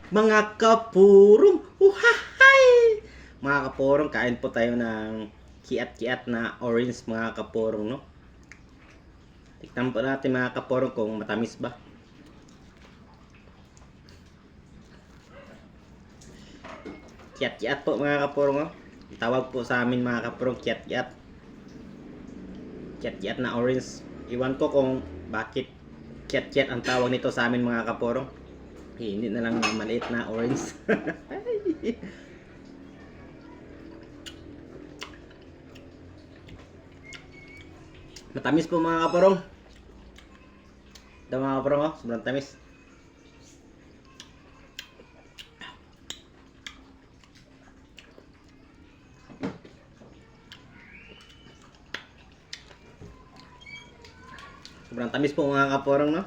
Mga kapurong, uhahay! Mga kapurong, kain po tayo ng kiat-kiat na orange mga kapurong, no? Tignan po natin mga kapurong kung matamis ba. Kiat-kiat po mga kapurong, no? Tawag po sa amin mga kapurong, kiat-kiat. Kiat-kiat na orange. Iwan ko kung bakit kiat-kiat ang tawag nito sa amin mga kapurong. Hindi na lang maliit na orange. Matamis po mga kapurong. Ito mga kapurong, oh, sobrang tamis. Sobrang tamis po mga kapurong, no?